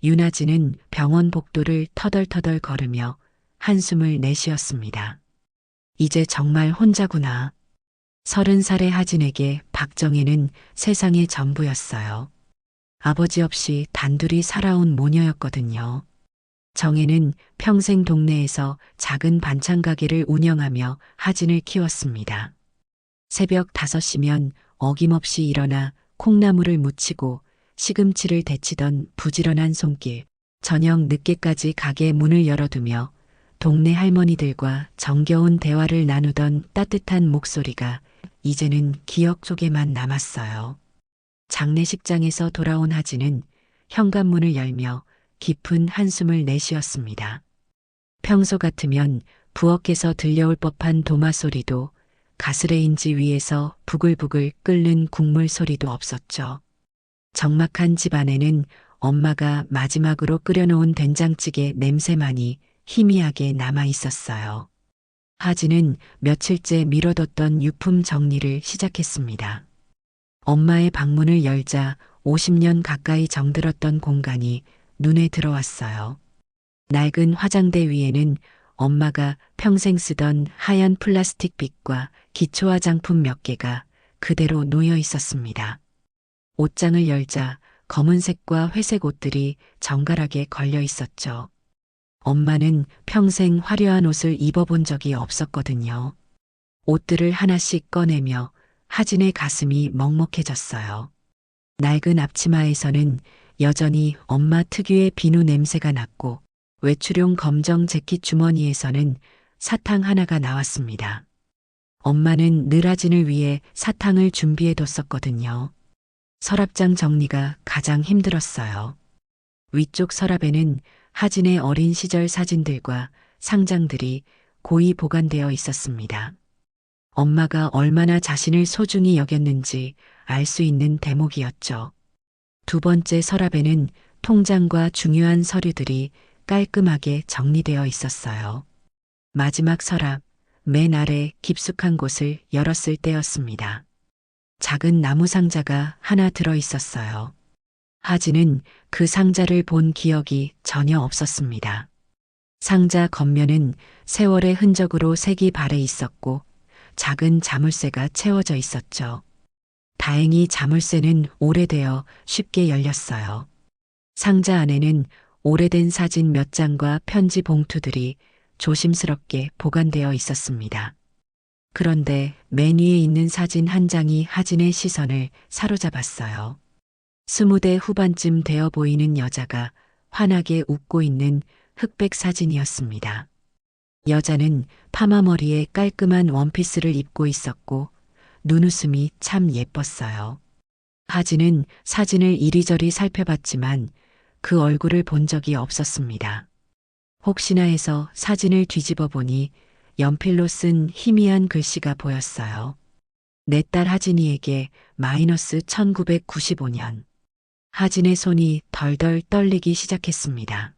윤아진은 병원 복도를 터덜터덜 걸으며 한숨을 내쉬었습니다. 이제 정말 혼자구나. 30살의 하진에게 박정희는 세상의 전부였어요. 아버지 없이 단둘이 살아온 모녀였거든요. 정혜는 평생 동네에서 작은 반찬 가게를 운영하며 하진을 키웠습니다. 새벽 5시면 어김없이 일어나 콩나물을 무치고 시금치를 데치던 부지런한 손길, 저녁 늦게까지 가게 문을 열어두며 동네 할머니들과 정겨운 대화를 나누던 따뜻한 목소리가 이제는 기억 속에만 남았어요. 장례식장에서 돌아온 하진은 현관문을 열며 깊은 한숨을 내쉬었습니다. 평소 같으면 부엌에서 들려올 법한 도마 소리도 가스레인지 위에서 부글부글 끓는 국물 소리도 없었죠. 적막한 집 안에는 엄마가 마지막으로 끓여놓은 된장찌개 냄새만이 희미하게 남아 있었어요. 하진은 며칠째 미뤄뒀던 유품 정리를 시작했습니다. 엄마의 방문을 열자 50년 가까이 정들었던 공간이 눈에 들어왔어요. 낡은 화장대 위에는 엄마가 평생 쓰던 하얀 플라스틱 빗과 기초 화장품 몇 개가 그대로 놓여 있었습니다. 옷장을 열자 검은색과 회색 옷들이 정갈하게 걸려 있었죠. 엄마는 평생 화려한 옷을 입어본 적이 없었거든요. 옷들을 하나씩 꺼내며 하진의 가슴이 먹먹해졌어요. 낡은 앞치마에서는 여전히 엄마 특유의 비누 냄새가 났고 외출용 검정 재킷 주머니에서는 사탕 하나가 나왔습니다. 엄마는 늘 하진을 위해 사탕을 준비해뒀었거든요. 서랍장 정리가 가장 힘들었어요. 위쪽 서랍에는 하진의 어린 시절 사진들과 상장들이 고이 보관되어 있었습니다. 엄마가 얼마나 자신을 소중히 여겼는지 알 수 있는 대목이었죠. 두 번째 서랍에는 통장과 중요한 서류들이 깔끔하게 정리되어 있었어요. 마지막 서랍, 맨 아래 깊숙한 곳을 열었을 때였습니다. 작은 나무 상자가 하나 들어 있었어요. 하진은 그 상자를 본 기억이 전혀 없었습니다. 상자 겉면은 세월의 흔적으로 색이 발해 있었고 작은 자물쇠가 채워져 있었죠. 다행히 자물쇠는 오래되어 쉽게 열렸어요. 상자 안에는 오래된 사진 몇 장과 편지 봉투들이 조심스럽게 보관되어 있었습니다. 그런데 맨 위에 있는 사진 한 장이 하진의 시선을 사로잡았어요. 20대 후반쯤 되어 보이는 여자가 환하게 웃고 있는 흑백 사진이었습니다. 여자는 파마머리에 깔끔한 원피스를 입고 있었고 눈웃음이 참 예뻤어요. 하진은 사진을 이리저리 살펴봤지만 그 얼굴을 본 적이 없었습니다. 혹시나 해서 사진을 뒤집어 보니 연필로 쓴 희미한 글씨가 보였어요. 내 딸 하진이에게 마이너스 1995년. 하진의 손이 덜덜 떨리기 시작했습니다.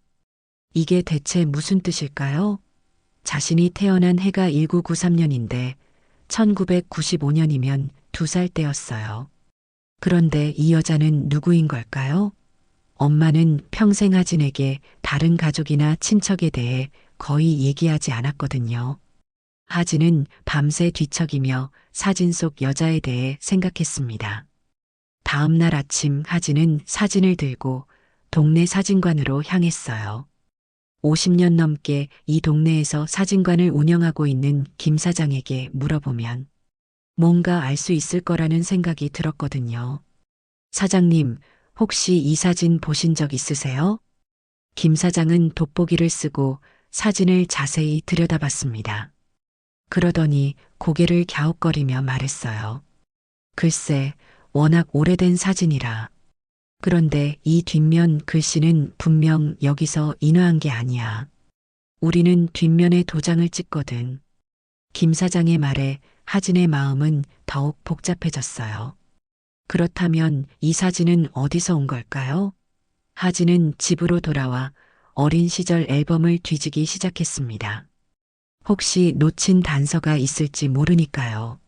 이게 대체 무슨 뜻일까요? 자신이 태어난 해가 1993년인데 1995년이면 2살 때였어요. 그런데 이 여자는 누구인 걸까요? 엄마는 평생 하진에게 다른 가족이나 친척에 대해 거의 얘기하지 않았거든요. 하진은 밤새 뒤척이며 사진 속 여자에 대해 생각했습니다. 다음 날 아침 하진은 사진을 들고 동네 사진관으로 향했어요. 50년 넘게 이 동네에서 사진관을 운영하고 있는 김 사장에게 물어보면 뭔가 알 수 있을 거라는 생각이 들었거든요. 사장님, 혹시 이 사진 보신 적 있으세요? 김 사장은 돋보기를 쓰고 사진을 자세히 들여다봤습니다. 그러더니 고개를 갸웃거리며 말했어요. 글쎄, 워낙 오래된 사진이라. 그런데 이 뒷면 글씨는 분명 여기서 인화한 게 아니야. 우리는 뒷면에 도장을 찍거든. 김 사장의 말에 하진의 마음은 더욱 복잡해졌어요. 그렇다면 이 사진은 어디서 온 걸까요? 하진은 집으로 돌아와 어린 시절 앨범을 뒤지기 시작했습니다. 혹시 놓친 단서가 있을지 모르니까요.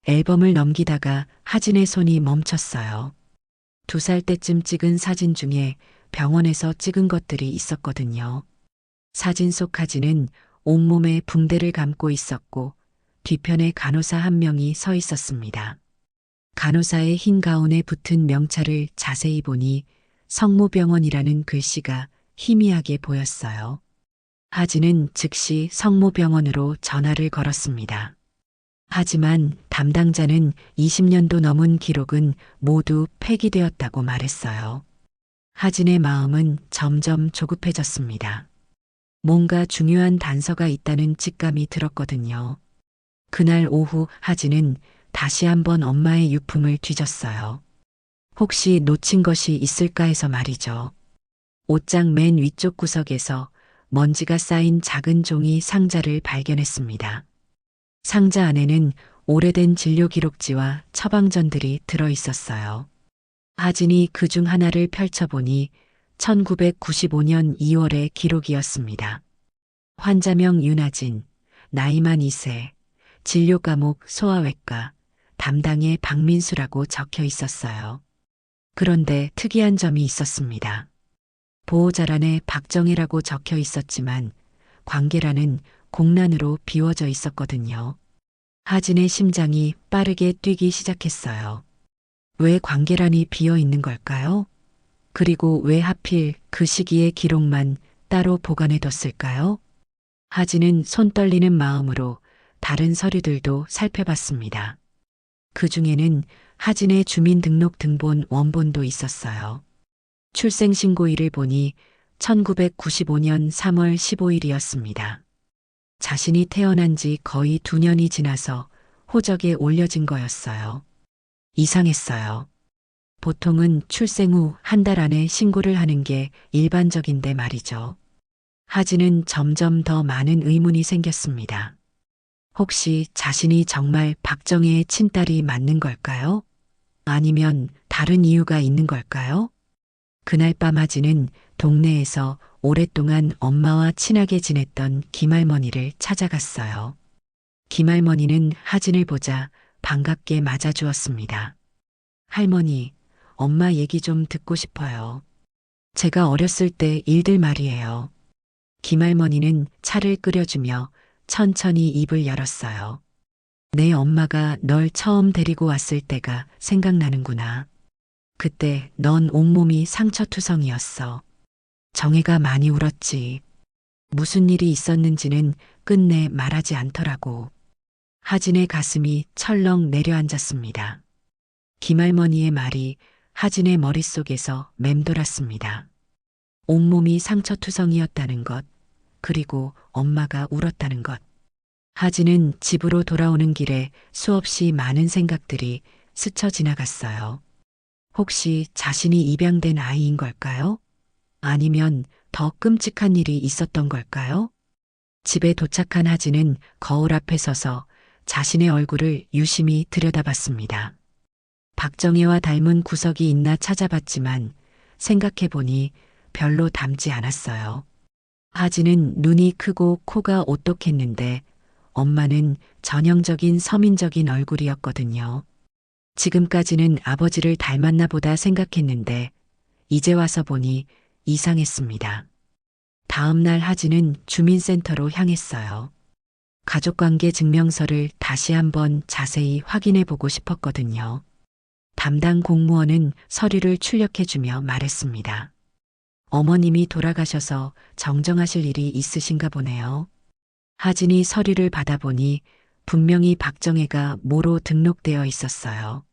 앨범을 넘기다가 하진의 손이 멈췄어요. 2살 때쯤 찍은 사진 중에 병원에서 찍은 것들이 있었거든요. 사진 속 하진은 온몸에 붕대를 감고 있었고 뒤편에 간호사 한 명이 서 있었습니다. 간호사의 흰 가운에 붙은 명찰을 자세히 보니 성모병원이라는 글씨가 희미하게 보였어요. 하진은 즉시 성모병원으로 전화를 걸었습니다. 하지만 담당자는 20년도 넘은 기록은 모두 폐기되었다고 말했어요. 하진의 마음은 점점 조급해졌습니다. 뭔가 중요한 단서가 있다는 직감이 들었거든요. 그날 오후 하진은 다시 한번 엄마의 유품을 뒤졌어요. 혹시 놓친 것이 있을까 해서 말이죠. 옷장 맨 위쪽 구석에서 먼지가 쌓인 작은 종이 상자를 발견했습니다. 상자 안에는 오래된 진료 기록지와 처방전들이 들어 있었어요. 하진이 그 중 하나를 펼쳐보니 1995년 2월의 기록이었습니다. 환자명 윤하진, 나이만 2세, 진료 과목 소아외과, 담당의 박민수라고 적혀 있었어요. 그런데 특이한 점이 있었습니다. 보호자란에 박정혜라고 적혀 있었지만 관계란은 공란으로 비워져 있었거든요. 하진의 심장이 빠르게 뛰기 시작했어요. 왜 관계란이 비어 있는 걸까요? 그리고 왜 하필 그 시기의 기록만 따로 보관해뒀을까요? 하진은 손 떨리는 마음으로 다른 서류들도 살펴봤습니다. 그 중에는 하진의 주민등록등본 원본도 있었어요. 출생신고일을 보니 1995년 3월 15일이었습니다. 자신이 태어난 지 거의 2년이 지나서 호적에 올려진 거였어요. 이상했어요. 보통은 출생 후 한 달 안에 신고를 하는 게 일반적인데 말이죠. 하진은 점점 더 많은 의문이 생겼습니다. 혹시 자신이 정말 박정혜의 친딸이 맞는 걸까요? 아니면 다른 이유가 있는 걸까요? 그날 밤 하진은 동네에서 오랫동안 엄마와 친하게 지냈던 김할머니를 찾아갔어요. 김할머니는 하진을 보자 반갑게 맞아주었습니다. 할머니, 엄마 얘기 좀 듣고 싶어요. 제가 어렸을 때 일들 말이에요. 김할머니는 차를 끓여주며 천천히 입을 열었어요. 내 엄마가 널 처음 데리고 왔을 때가 생각나는구나. 그때 넌 온몸이 상처투성이었어. 정혜가 많이 울었지. 무슨 일이 있었는지는 끝내 말하지 않더라고. 하진의 가슴이 철렁 내려앉았습니다. 김할머니의 말이 하진의 머릿속에서 맴돌았습니다. 온몸이 상처투성이었다는 것, 그리고 엄마가 울었다는 것. 하진은 집으로 돌아오는 길에 수없이 많은 생각들이 스쳐 지나갔어요. 혹시 자신이 입양된 아이인 걸까요? 아니면 더 끔찍한 일이 있었던 걸까요? 집에 도착한 하진은 거울 앞에 서서 자신의 얼굴을 유심히 들여다봤습니다. 박정혜와 닮은 구석이 있나 찾아봤지만 생각해보니 별로 닮지 않았어요. 하진은 눈이 크고 코가 오똑했는데 엄마는 전형적인 서민적인 얼굴이었거든요. 지금까지는 아버지를 닮았나 보다 생각했는데 이제 와서 보니 이상했습니다. 다음 날 하진은 주민센터로 향했어요. 가족관계 증명서를 다시 한번 자세히 확인해 보고 싶었거든요. 담당 공무원은 서류를 출력해주며 말했습니다. 어머님이 돌아가셔서 정정하실 일이 있으신가 보네요. 하진이 서류를 받아보니 분명히 박정혜가 모로 등록되어 있었어요.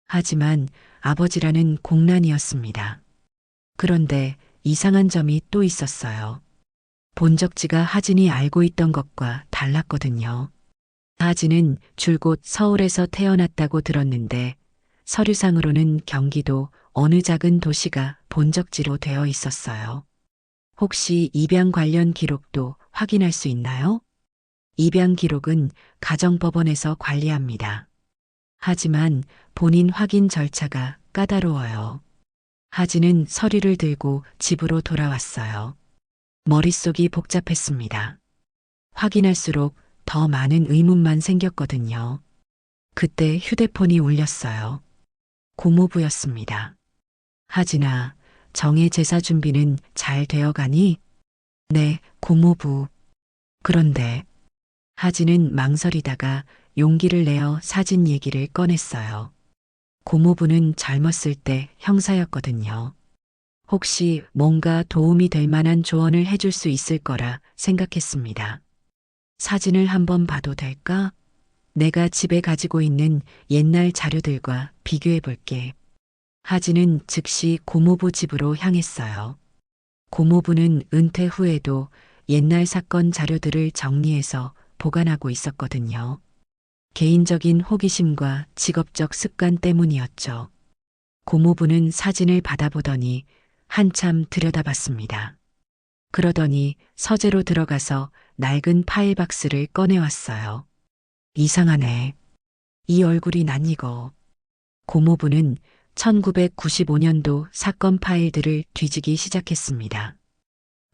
하지만 아버지라는 공란이었습니다. 그런데 이상한 점이 또 있었어요. 본적지가 하진이 알고 있던 것과 달랐거든요. 하진은 줄곧 서울에서 태어났다고 들었는데 서류상으로는 경기도 어느 작은 도시가 본적지로 되어 있었어요. 혹시 입양 관련 기록도 확인할 수 있나요? 입양 기록은 가정법원에서 관리합니다. 하지만 본인 확인 절차가 까다로워요. 하진은 서류를 들고 집으로 돌아왔어요. 머릿속이 복잡했습니다. 확인할수록 더 많은 의문만 생겼거든요. 그때 휴대폰이 울렸어요. 고모부였습니다. 하진아, 정의 제사 준비는 잘 되어 가니? 네, 고모부. 그런데 하진은 망설이다가 용기를 내어 사진 얘기를 꺼냈어요. 고모부는 젊었을 때 형사였거든요. 혹시 뭔가 도움이 될 만한 조언을 해줄 수 있을 거라 생각했습니다. 사진을 한번 봐도 될까? 내가 집에 가지고 있는 옛날 자료들과 비교해 볼게. 하진은 즉시 고모부 집으로 향했어요. 고모부는 은퇴 후에도 옛날 사건 자료들을 정리해서 보관하고 있었거든요. 개인적인 호기심과 직업적 습관 때문이었죠. 고모부는 사진을 받아보더니 한참 들여다봤습니다. 그러더니 서재로 들어가서 낡은 파일 박스를 꺼내왔어요. 이상하네. 이 얼굴이 낯익어. 고모부는 1995년도 사건 파일들을 뒤지기 시작했습니다.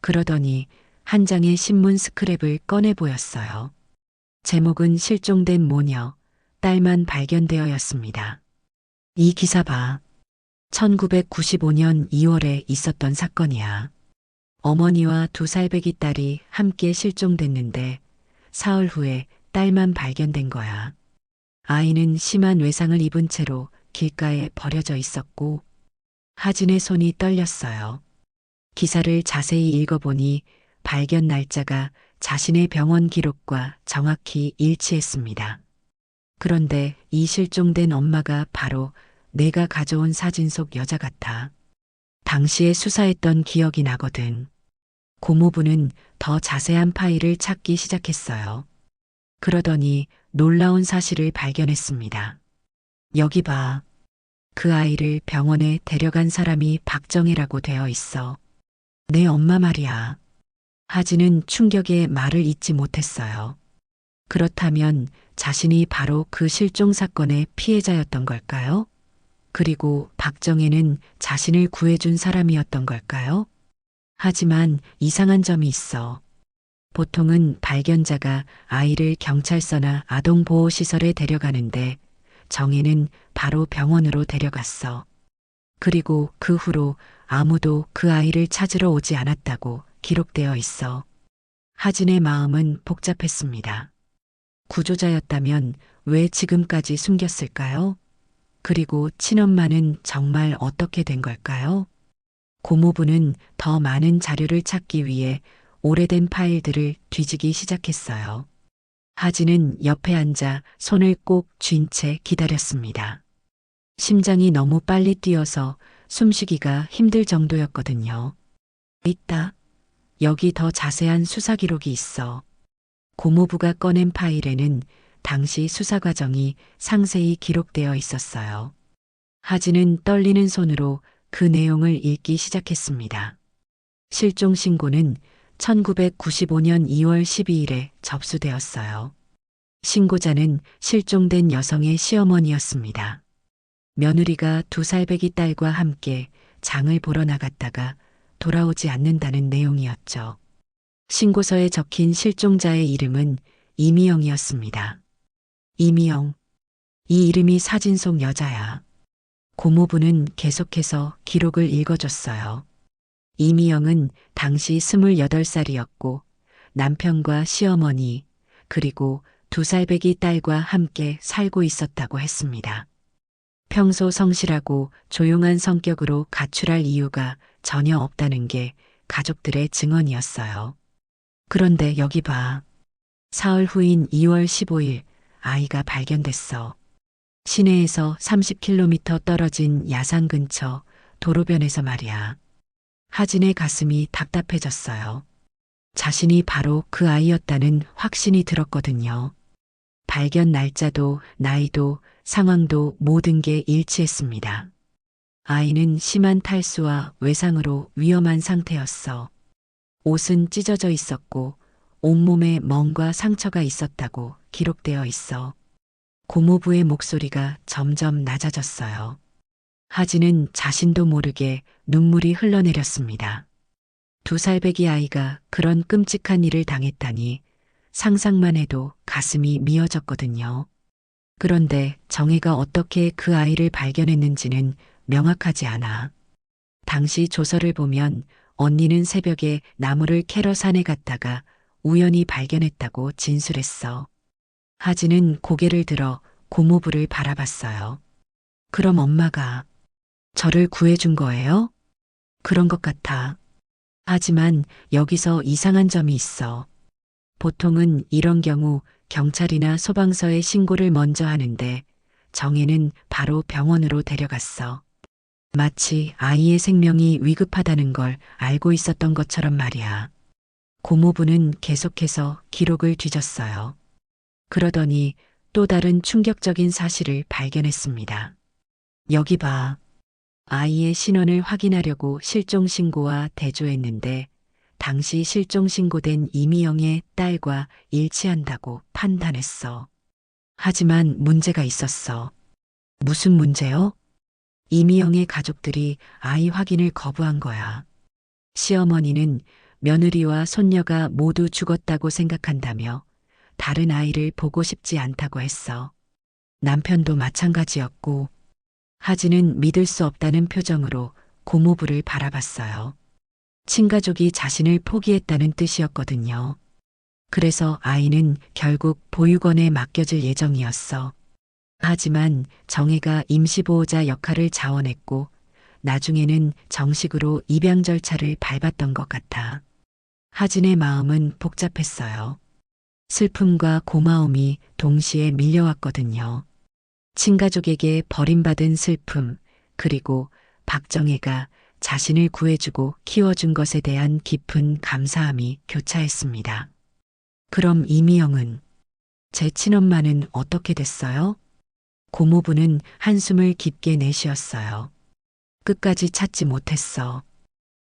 그러더니 한 장의 신문 스크랩을 꺼내 보였어요. 제목은 실종된 모녀, 딸만 발견되어였습니다. 이 기사 봐. 1995년 2월에 있었던 사건이야. 어머니와 2살배기 딸이 함께 실종됐는데 사흘 후에 딸만 발견된 거야. 아이는 심한 외상을 입은 채로 길가에 버려져 있었고 하진의 손이 떨렸어요. 기사를 자세히 읽어보니 발견 날짜가 자신의 병원 기록과 정확히 일치했습니다. 그런데 이 실종된 엄마가 바로 내가 가져온 사진 속 여자 같아. 당시에 수사했던 기억이 나거든. 고모부는 더 자세한 파일을 찾기 시작했어요. 그러더니 놀라운 사실을 발견했습니다. 여기 봐. 그 아이를 병원에 데려간 사람이 박정혜라고 되어 있어. 내 엄마 말이야. 하진은 충격에 말을 잇지 못했어요. 그렇다면 자신이 바로 그 실종 사건의 피해자였던 걸까요? 그리고 박정혜는 자신을 구해준 사람이었던 걸까요? 하지만 이상한 점이 있어. 보통은 발견자가 아이를 경찰서나 아동보호시설에 데려가는데 정혜는 바로 병원으로 데려갔어. 그리고 그 후로 아무도 그 아이를 찾으러 오지 않았다고 기록되어 있어. 하진의 마음은 복잡했습니다. 구조자였다면 왜 지금까지 숨겼을까요? 그리고 친엄마는 정말 어떻게 된 걸까요? 고모부는 더 많은 자료를 찾기 위해 오래된 파일들을 뒤지기 시작했어요. 하진은 옆에 앉아 손을 꼭 쥔 채 기다렸습니다. 심장이 너무 빨리 뛰어서 숨쉬기가 힘들 정도였거든요. 있다. 여기 더 자세한 수사 기록이 있어. 고모부가 꺼낸 파일에는 당시 수사 과정이 상세히 기록되어 있었어요. 하진은 떨리는 손으로 그 내용을 읽기 시작했습니다. 실종 신고는 1995년 2월 12일에 접수되었어요. 신고자는 실종된 여성의 시어머니였습니다. 며느리가 2살배기 딸과 함께 장을 보러 나갔다가 돌아오지 않는다는 내용이었죠. 신고서에 적힌 실종자의 이름은 이미영이었습니다. 이미영. 이 이름이 사진 속 여자야. 고모부는 계속해서 기록을 읽어줬어요. 이미영은 당시 28살이었고 남편과 시어머니 그리고 2살배기 딸과 함께 살고 있었다고 했습니다. 평소 성실하고 조용한 성격으로 가출할 이유가 전혀 없다는 게 가족들의 증언이었어요. 그런데 여기 봐. 사흘 후인 2월 15일 아이가 발견됐어. 시내에서 30km 떨어진 야산 근처 도로변에서 말이야. 하진의 가슴이 답답해졌어요. 자신이 바로 그 아이였다는 확신이 들었거든요. 발견 날짜도 나이도 상황도 모든 게 일치했습니다. 아이는 심한 탈수와 외상으로 위험한 상태였어. 옷은 찢어져 있었고 온몸에 멍과 상처가 있었다고 기록되어 있어. 고모부의 목소리가 점점 낮아졌어요. 하진은 자신도 모르게 눈물이 흘러내렸습니다. 2살배기 아이가 그런 끔찍한 일을 당했다니 상상만 해도 가슴이 미어졌거든요. 그런데 정혜가 어떻게 그 아이를 발견했는지는 명확하지 않아. 당시 조서를 보면 언니는 새벽에 나무를 캐러 산에 갔다가 우연히 발견했다고 진술했어. 하진은 고개를 들어 고모부를 바라봤어요. 그럼 엄마가 저를 구해준 거예요? 그런 것 같아. 하지만 여기서 이상한 점이 있어. 보통은 이런 경우 경찰이나 소방서에 신고를 먼저 하는데 정혜는 바로 병원으로 데려갔어. 마치 아이의 생명이 위급하다는 걸 알고 있었던 것처럼 말이야. 고모부는 계속해서 기록을 뒤졌어요. 그러더니 또 다른 충격적인 사실을 발견했습니다. 여기 봐. 아이의 신원을 확인하려고 실종신고와 대조했는데 당시 실종신고된 이미영의 딸과 일치한다고 판단했어. 하지만 문제가 있었어. 무슨 문제요? 이미영의 가족들이 아이 확인을 거부한 거야. 시어머니는 며느리와 손녀가 모두 죽었다고 생각한다며 다른 아이를 보고 싶지 않다고 했어. 남편도 마찬가지였고, 하진은 믿을 수 없다는 표정으로 고모부를 바라봤어요. 친가족이 자신을 포기했다는 뜻이었거든요. 그래서 아이는 결국 보육원에 맡겨질 예정이었어. 하지만 정혜가 임시보호자 역할을 자원했고 나중에는 정식으로 입양 절차를 밟았던 것 같아. 하진의 마음은 복잡했어요. 슬픔과 고마움이 동시에 밀려왔거든요. 친가족에게 버림받은 슬픔, 그리고 박정혜가 자신을 구해주고 키워준 것에 대한 깊은 감사함이 교차했습니다. 그럼 이미영은, 제 친엄마는 어떻게 됐어요? 고모부는 한숨을 깊게 내쉬었어요. 끝까지 찾지 못했어.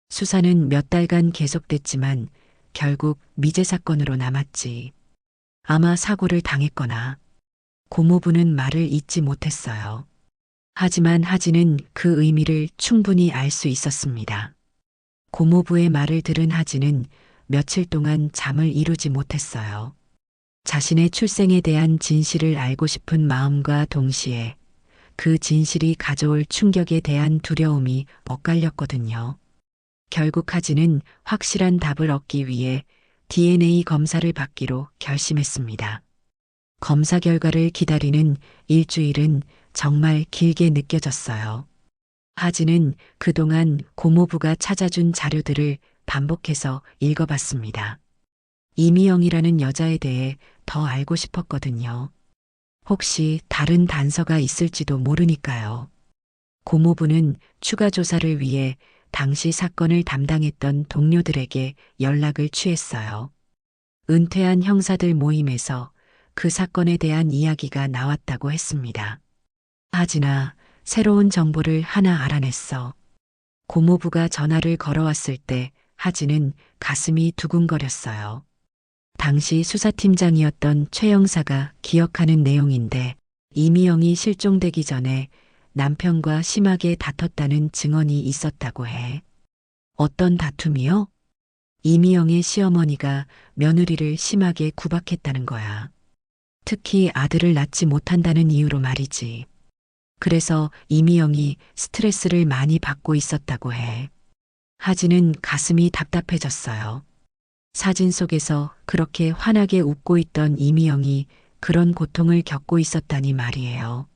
수사는 몇 달간 계속됐지만 결국 미제 사건으로 남았지. 아마 사고를 당했거나. 고모부는 말을 잇지 못했어요. 하지만 하진은 그 의미를 충분히 알 수 있었습니다. 고모부의 말을 들은 하진은 며칠 동안 잠을 이루지 못했어요. 자신의 출생에 대한 진실을 알고 싶은 마음과 동시에 그 진실이 가져올 충격에 대한 두려움이 엇갈렸거든요. 결국 하진은 확실한 답을 얻기 위해 DNA 검사를 받기로 결심했습니다. 검사 결과를 기다리는 일주일은 정말 길게 느껴졌어요. 하진은 그동안 고모부가 찾아준 자료들을 반복해서 읽어봤습니다. 이미영이라는 여자에 대해 더 알고 싶었거든요. 혹시 다른 단서가 있을지도 모르니까요. 고모부는 추가 조사를 위해 당시 사건을 담당했던 동료들에게 연락을 취했어요. 은퇴한 형사들 모임에서 그 사건에 대한 이야기가 나왔다고 했습니다. 하진아, 새로운 정보를 하나 알아냈어. 고모부가 전화를 걸어왔을 때 하진은 가슴이 두근거렸어요. 당시 수사팀장이었던 최 형사가 기억하는 내용인데 이미영이 실종되기 전에 남편과 심하게 다퉜다는 증언이 있었다고 해. 어떤 다툼이요? 이미영의 시어머니가 며느리를 심하게 구박했다는 거야. 특히 아들을 낳지 못한다는 이유로 말이지. 그래서 이미영이 스트레스를 많이 받고 있었다고 해. 하진은 가슴이 답답해졌어요. 사진 속에서 그렇게 환하게 웃고 있던 이미영이 그런 고통을 겪고 있었다니 말이에요.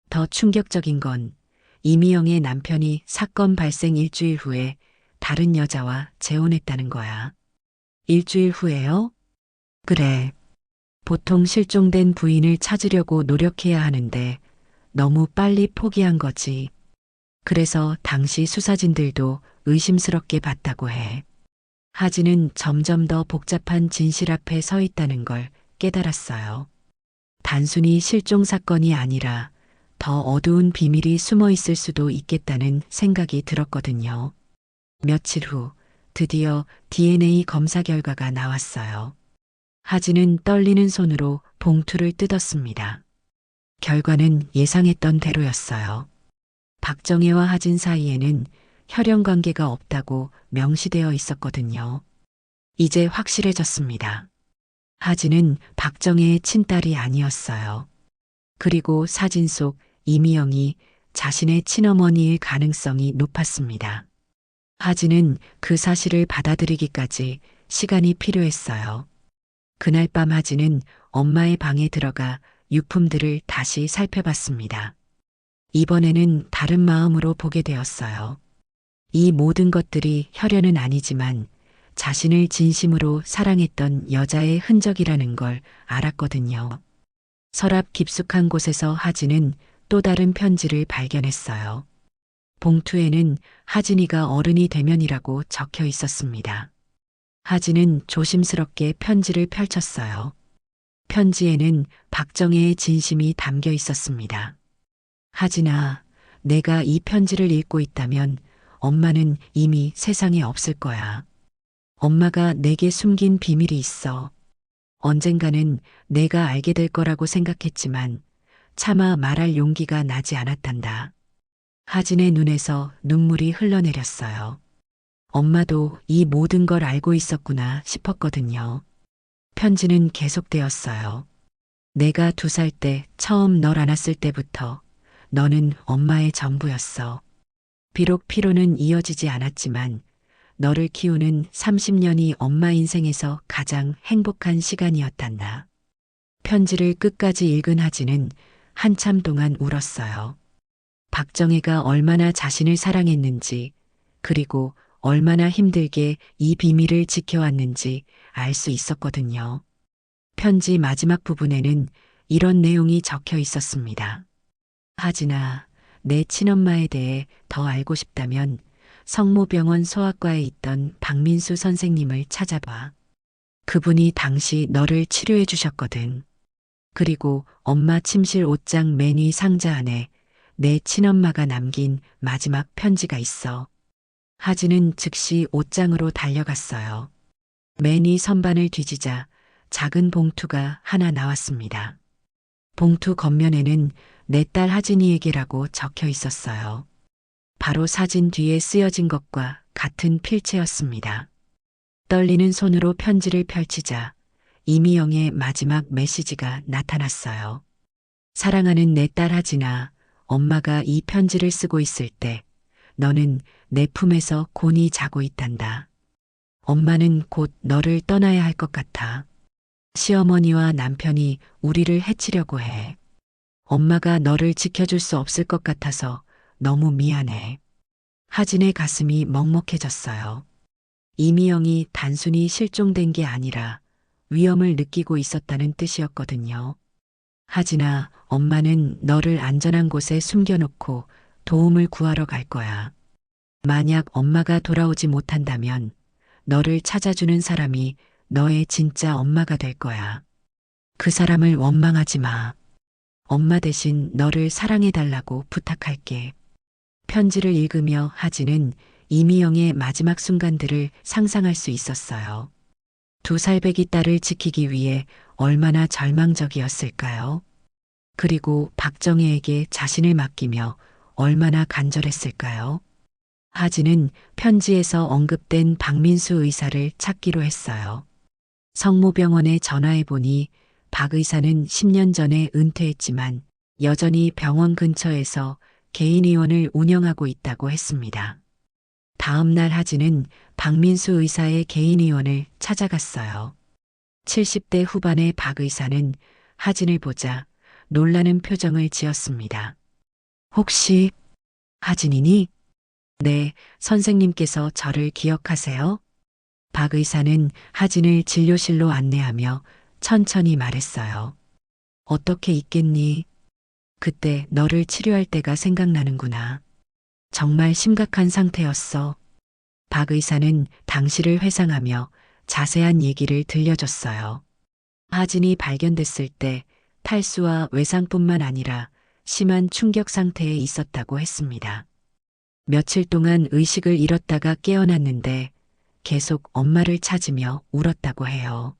더 충격적인 건 이미영의 남편이 사건 발생 일주일 후에 다른 여자와 재혼했다는 거야. 일주일 후에요? 그래. 보통 실종된 부인을 찾으려고 노력해야 하는데 너무 빨리 포기한 거지. 그래서 당시 수사진들도 의심스럽게 봤다고 해. 하진은 점점 더 복잡한 진실 앞에 서 있다는 걸 깨달았어요. 단순히 실종 사건이 아니라 더 어두운 비밀이 숨어 있을 수도 있겠다는 생각이 들었거든요. 며칠 후 드디어 DNA 검사 결과가 나왔어요. 하진은 떨리는 손으로 봉투를 뜯었습니다. 결과는 예상했던 대로였어요. 박정혜와 하진 사이에는 혈연 관계가 없다고 명시되어 있었거든요. 이제 확실해졌습니다. 하진은 박정혜의 친딸이 아니었어요. 그리고 사진 속 이미영이 자신의 친어머니일 가능성이 높았습니다. 하진은 그 사실을 받아들이기까지 시간이 필요했어요. 그날 밤 하진은 엄마의 방에 들어가 유품들을 다시 살펴봤습니다. 이번에는 다른 마음으로 보게 되었어요. 이 모든 것들이 혈연은 아니지만 자신을 진심으로 사랑했던 여자의 흔적이라는 걸 알았거든요. 서랍 깊숙한 곳에서 하진은 또 다른 편지를 발견했어요. 봉투에는 하진이가 어른이 되면이라고 적혀 있었습니다. 하진은 조심스럽게 편지를 펼쳤어요. 편지에는 박정혜의 진심이 담겨 있었습니다. 하진아, 내가 이 편지를 읽고 있다면 엄마는 이미 세상에 없을 거야. 엄마가 내게 숨긴 비밀이 있어. 언젠가는 내가 알게 될 거라고 생각했지만 차마 말할 용기가 나지 않았단다. 하진의 눈에서 눈물이 흘러내렸어요. 엄마도 이 모든 걸 알고 있었구나 싶었거든요. 편지는 계속되었어요. 내가 2살 때 처음 널 안았을 때부터 너는 엄마의 전부였어. 비록 피로는 이어지지 않았지만 너를 키우는 30년이 엄마 인생에서 가장 행복한 시간이었단다. 편지를 끝까지 읽은 하진은 한참 동안 울었어요. 박정혜가 얼마나 자신을 사랑했는지, 그리고 얼마나 힘들게 이 비밀을 지켜왔는지 알 수 있었거든요. 편지 마지막 부분에는 이런 내용이 적혀 있었습니다. 하진아, 내 친엄마에 대해 더 알고 싶다면 성모병원 소아과에 있던 박민수 선생님을 찾아봐. 그분이 당시 너를 치료해 주셨거든. 그리고 엄마 침실 옷장 맨 위 상자 안에 내 친엄마가 남긴 마지막 편지가 있어. 하진은 즉시 옷장으로 달려갔어요. 맨 위 선반을 뒤지자 작은 봉투가 하나 나왔습니다. 봉투 겉면에는 내 딸 하진이에게라고 적혀 있었어요. 바로 사진 뒤에 쓰여진 것과 같은 필체였습니다. 떨리는 손으로 편지를 펼치자 이미영의 마지막 메시지가 나타났어요. 사랑하는 내 딸 하진아, 엄마가 이 편지를 쓰고 있을 때 너는 내 품에서 곤히 자고 있단다. 엄마는 곧 너를 떠나야 할 것 같아. 시어머니와 남편이 우리를 해치려고 해. 엄마가 너를 지켜줄 수 없을 것 같아서 너무 미안해. 하진의 가슴이 먹먹해졌어요. 이미영이 단순히 실종된 게 아니라 위험을 느끼고 있었다는 뜻이었거든요. 하진아, 엄마는 너를 안전한 곳에 숨겨놓고 도움을 구하러 갈 거야. 만약 엄마가 돌아오지 못한다면 너를 찾아주는 사람이 너의 진짜 엄마가 될 거야. 그 사람을 원망하지 마. 엄마 대신 너를 사랑해달라고 부탁할게. 편지를 읽으며 하진은 이미영의 마지막 순간들을 상상할 수 있었어요. 2살배기 딸을 지키기 위해 얼마나 절망적이었을까요? 그리고 박정혜에게 자신을 맡기며 얼마나 간절했을까요? 하진은 편지에서 언급된 박민수 의사를 찾기로 했어요. 성모병원에 전화해보니 박 의사는 10년 전에 은퇴했지만 여전히 병원 근처에서 개인의원을 운영하고 있다고 했습니다. 다음 날 하진은 박민수 의사의 개인의원을 찾아갔어요. 70대 후반의 박 의사는 하진을 보자 놀라는 표정을 지었습니다. 혹시 하진이니? 네, 선생님께서 저를 기억하세요? 박 의사는 하진을 진료실로 안내하며 천천히 말했어요. 어떻게 있겠니? 그때 너를 치료할 때가 생각나는구나. 정말 심각한 상태였어. 박 의사는 당시를 회상하며 자세한 얘기를 들려줬어요. 하진이 발견됐을 때 탈수와 외상뿐만 아니라 심한 충격 상태에 있었다고 했습니다. 며칠 동안 의식을 잃었다가 깨어났는데 계속 엄마를 찾으며 울었다고 해요.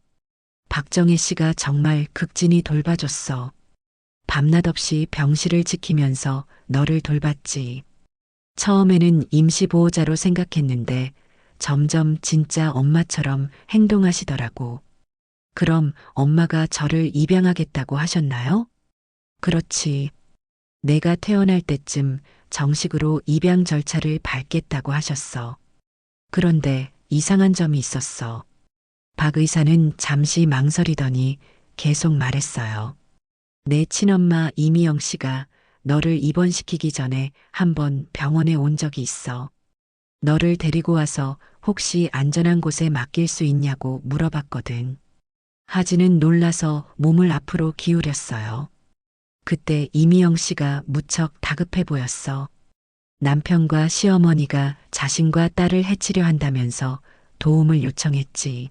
박정혜 씨가 정말 극진히 돌봐줬어. 밤낮 없이 병실을 지키면서 너를 돌봤지. 처음에는 임시보호자로 생각했는데 점점 진짜 엄마처럼 행동하시더라고. 그럼 엄마가 저를 입양하겠다고 하셨나요? 그렇지. 내가 태어날 때쯤 정식으로 입양 절차를 밟겠다고 하셨어. 그런데 이상한 점이 있었어. 박 의사는 잠시 망설이더니 계속 말했어요. 내 친엄마 이미영 씨가 너를 입원시키기 전에 한번 병원에 온 적이 있어. 너를 데리고 와서 혹시 안전한 곳에 맡길 수 있냐고 물어봤거든. 하진은 놀라서 몸을 앞으로 기울였어요. 그때 이미영 씨가 무척 다급해 보였어. 남편과 시어머니가 자신과 딸을 해치려 한다면서 도움을 요청했지.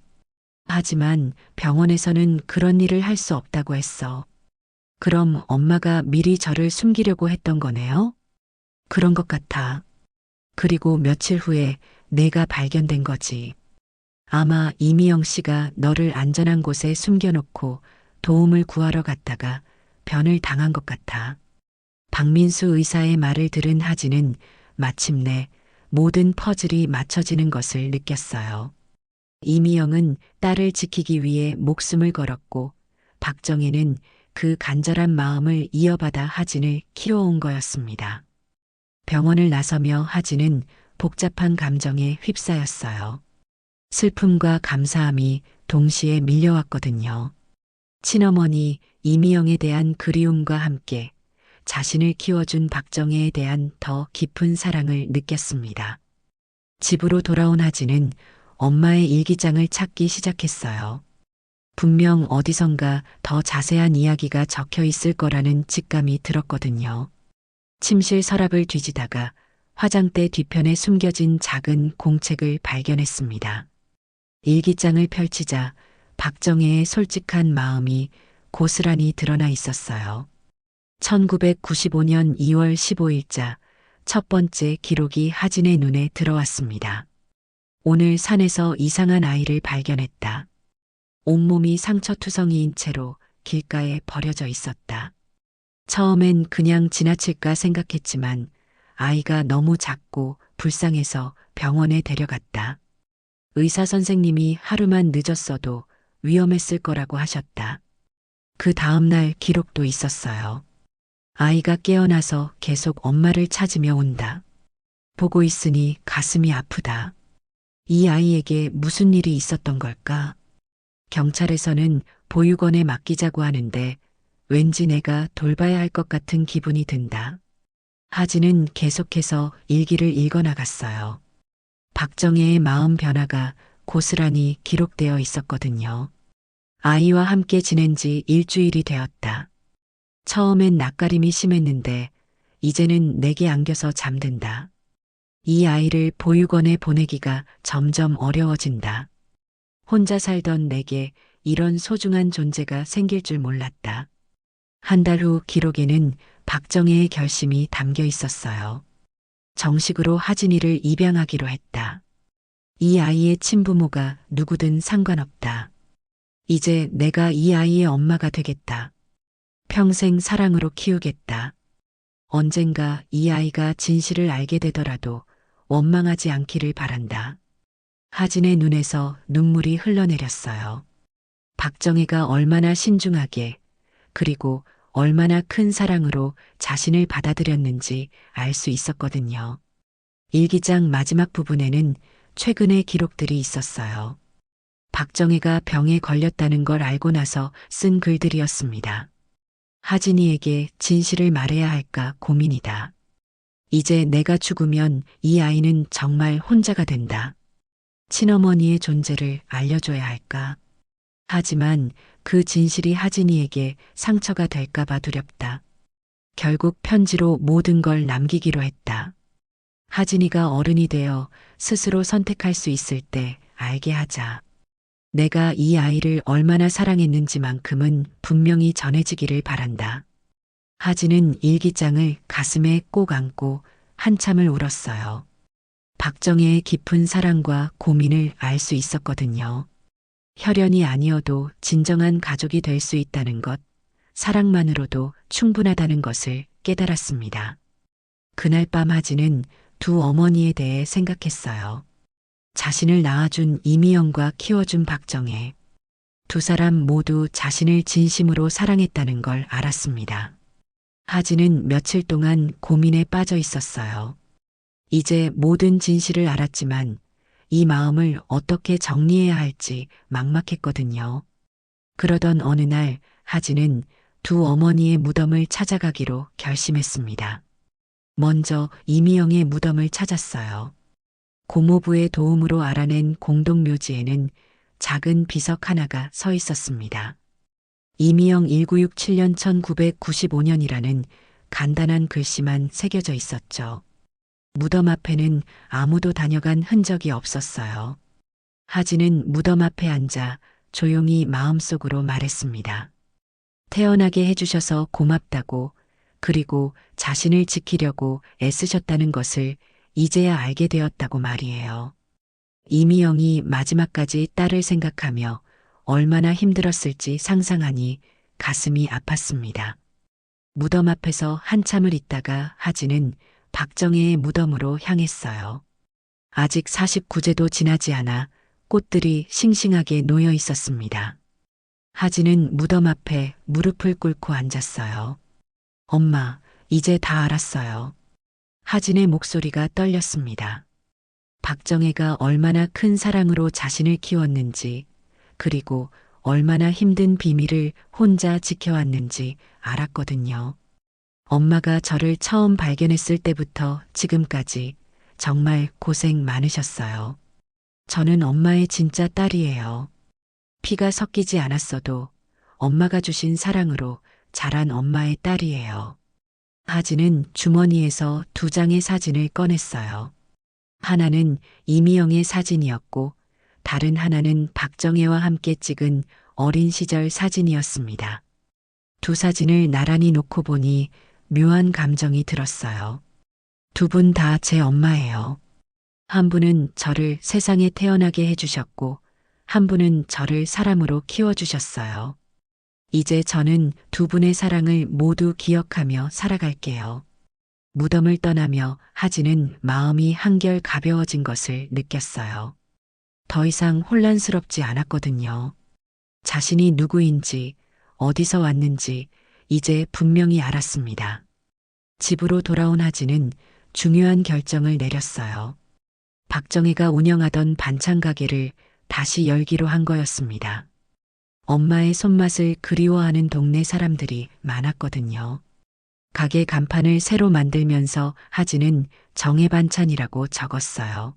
하지만 병원에서는 그런 일을 할 수 없다고 했어. 그럼 엄마가 미리 저를 숨기려고 했던 거네요? 그런 것 같아. 그리고 며칠 후에 내가 발견된 거지. 아마 이미영 씨가 너를 안전한 곳에 숨겨놓고 도움을 구하러 갔다가 변을 당한 것 같아. 박민수 의사의 말을 들은 하진은 마침내 모든 퍼즐이 맞춰지는 것을 느꼈어요. 이미영은 딸을 지키기 위해 목숨을 걸었고 박정혜는 그 간절한 마음을 이어받아 하진을 키워온 거였습니다. 병원을 나서며 하진은 복잡한 감정에 휩싸였어요. 슬픔과 감사함이 동시에 밀려왔거든요. 친어머니 이미영에 대한 그리움과 함께 자신을 키워준 박정혜에 대한 더 깊은 사랑을 느꼈습니다. 집으로 돌아온 하진은 엄마의 일기장을 찾기 시작했어요. 분명 어디선가 더 자세한 이야기가 적혀 있을 거라는 직감이 들었거든요. 침실 서랍을 뒤지다가 화장대 뒤편에 숨겨진 작은 공책을 발견했습니다. 일기장을 펼치자 박정혜의 솔직한 마음이 고스란히 드러나 있었어요. 1995년 2월 15일자 첫 번째 기록이 하진의 눈에 들어왔습니다. 오늘 산에서 이상한 아이를 발견했다. 온몸이 상처투성이인 채로 길가에 버려져 있었다. 처음엔 그냥 지나칠까 생각했지만 아이가 너무 작고 불쌍해서 병원에 데려갔다. 의사 선생님이 하루만 늦었어도 위험했을 거라고 하셨다. 그 다음날 기록도 있었어요. 아이가 깨어나서 계속 엄마를 찾으며 운다. 보고 있으니 가슴이 아프다. 이 아이에게 무슨 일이 있었던 걸까? 경찰에서는 보육원에 맡기자고 하는데 왠지 내가 돌봐야 할 것 같은 기분이 든다. 하진은 계속해서 일기를 읽어나갔어요. 박정혜의 마음 변화가 고스란히 기록되어 있었거든요. 아이와 함께 지낸 지 일주일이 되었다. 처음엔 낯가림이 심했는데 이제는 내게 안겨서 잠든다. 이 아이를 보육원에 보내기가 점점 어려워진다. 혼자 살던 내게 이런 소중한 존재가 생길 줄 몰랐다. 한 달 후 기록에는 박정혜의 결심이 담겨 있었어요. 정식으로 하진이를 입양하기로 했다. 이 아이의 친부모가 누구든 상관없다. 이제 내가 이 아이의 엄마가 되겠다. 평생 사랑으로 키우겠다. 언젠가 이 아이가 진실을 알게 되더라도 원망하지 않기를 바란다. 하진의 눈에서 눈물이 흘러내렸어요. 박정혜가 얼마나 신중하게 그리고 얼마나 큰 사랑으로 자신을 받아들였는지 알 수 있었거든요. 일기장 마지막 부분에는 최근의 기록들이 있었어요. 박정혜가 병에 걸렸다는 걸 알고 나서 쓴 글들이었습니다. 하진이에게 진실을 말해야 할까 고민이다. 이제 내가 죽으면 이 아이는 정말 혼자가 된다. 친어머니의 존재를 알려줘야 할까? 하지만 그 진실이 하진이에게 상처가 될까봐 두렵다. 결국 편지로 모든 걸 남기기로 했다. 하진이가 어른이 되어 스스로 선택할 수 있을 때 알게 하자. 내가 이 아이를 얼마나 사랑했는지만큼은 분명히 전해지기를 바란다. 하진은 일기장을 가슴에 꼭 안고 한참을 울었어요. 박정혜의 깊은 사랑과 고민을 알 수 있었거든요. 혈연이 아니어도 진정한 가족이 될 수 있다는 것, 사랑만으로도 충분하다는 것을 깨달았습니다. 그날 밤 하진은 두 어머니에 대해 생각했어요. 자신을 낳아준 이미영과 키워준 박정혜. 두 사람 모두 자신을 진심으로 사랑했다는 걸 알았습니다. 하진은 며칠 동안 고민에 빠져 있었어요. 이제 모든 진실을 알았지만 이 마음을 어떻게 정리해야 할지 막막했거든요. 그러던 어느 날 하진은 두 어머니의 무덤을 찾아가기로 결심했습니다. 먼저 이미영의 무덤을 찾았어요. 고모부의 도움으로 알아낸 공동묘지에는 작은 비석 하나가 서 있었습니다. 이미영 1967년 1995년이라는 간단한 글씨만 새겨져 있었죠. 무덤 앞에는 아무도 다녀간 흔적이 없었어요. 하진은 무덤 앞에 앉아 조용히 마음속으로 말했습니다. 태어나게 해주셔서 고맙다고, 그리고 자신을 지키려고 애쓰셨다는 것을 이제야 알게 되었다고 말이에요. 이미영이 마지막까지 딸을 생각하며 얼마나 힘들었을지 상상하니 가슴이 아팠습니다. 무덤 앞에서 한참을 있다가 하진은 박정혜의 무덤으로 향했어요. 아직 49제도 지나지 않아 꽃들이 싱싱하게 놓여 있었습니다. 하진은 무덤 앞에 무릎을 꿇고 앉았어요. 엄마, 이제 다 알았어요. 하진의 목소리가 떨렸습니다. 박정혜가 얼마나 큰 사랑으로 자신을 키웠는지, 그리고 얼마나 힘든 비밀을 혼자 지켜왔는지 알았거든요. 엄마가 저를 처음 발견했을 때부터 지금까지 정말 고생 많으셨어요. 저는 엄마의 진짜 딸이에요. 피가 섞이지 않았어도 엄마가 주신 사랑으로 자란 엄마의 딸이에요. 하진은 주머니에서 두 장의 사진을 꺼냈어요. 하나는 이미영의 사진이었고 다른 하나는 박정혜와 함께 찍은 어린 시절 사진이었습니다. 두 사진을 나란히 놓고 보니 묘한 감정이 들었어요. 두 분 다 제 엄마예요. 한 분은 저를 세상에 태어나게 해주셨고 한 분은 저를 사람으로 키워주셨어요. 이제 저는 두 분의 사랑을 모두 기억하며 살아갈게요. 무덤을 떠나며 하진은 마음이 한결 가벼워진 것을 느꼈어요. 더 이상 혼란스럽지 않았거든요. 자신이 누구인지, 어디서 왔는지 이제 분명히 알았습니다. 집으로 돌아온 하진은 중요한 결정을 내렸어요. 박정혜가 운영하던 반찬 가게를 다시 열기로 한 거였습니다. 엄마의 손맛을 그리워하는 동네 사람들이 많았거든요. 가게 간판을 새로 만들면서 하진은 정혜반찬이라고 적었어요.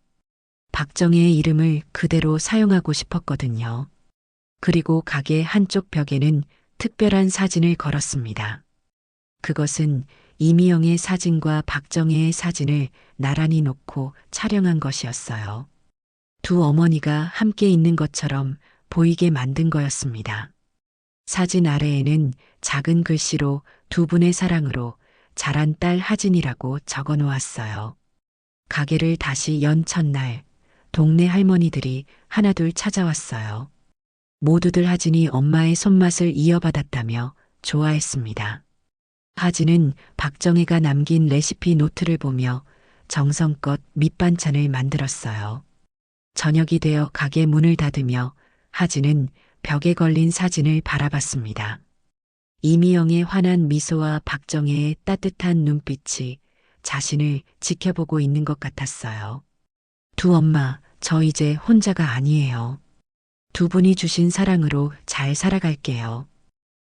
박정혜의 이름을 그대로 사용하고 싶었거든요. 그리고 가게 한쪽 벽에는 특별한 사진을 걸었습니다. 그것은 이미영의 사진과 박정혜의 사진을 나란히 놓고 촬영한 것이었어요. 두 어머니가 함께 있는 것처럼 보이게 만든 거였습니다. 사진 아래에는 작은 글씨로 두 분의 사랑으로 자란 딸 하진이라고 적어 놓았어요. 가게를 다시 연 첫날, 동네 할머니들이 하나둘 찾아왔어요. 모두들 하진이 엄마의 손맛을 이어받았다며 좋아했습니다. 하진은 박정혜가 남긴 레시피 노트를 보며 정성껏 밑반찬을 만들었어요. 저녁이 되어 가게 문을 닫으며 하진은 벽에 걸린 사진을 바라봤습니다. 이미영의 환한 미소와 박정혜의 따뜻한 눈빛이 자신을 지켜보고 있는 것 같았어요. 두 엄마, 저 이제 혼자가 아니에요. 두 분이 주신 사랑으로 잘 살아갈게요.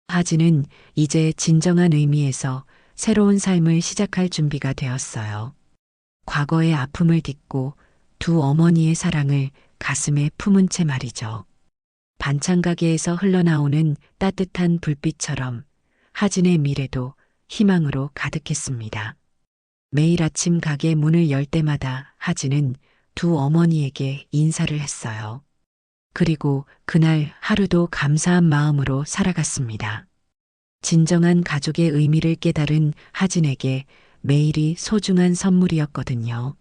하진은 이제 진정한 의미에서 새로운 삶을 시작할 준비가 되었어요. 과거의 아픔을 딛고 두 어머니의 사랑을 가슴에 품은 채 말이죠. 반찬 가게에서 흘러나오는 따뜻한 불빛처럼 하진의 미래도 희망으로 가득했습니다. 매일 아침 가게 문을 열 때마다 하진은 두 어머니에게 인사를 했어요. 그리고 그날 하루도 감사한 마음으로 살아갔습니다. 진정한 가족의 의미를 깨달은 하진에게 매일이 소중한 선물이었거든요.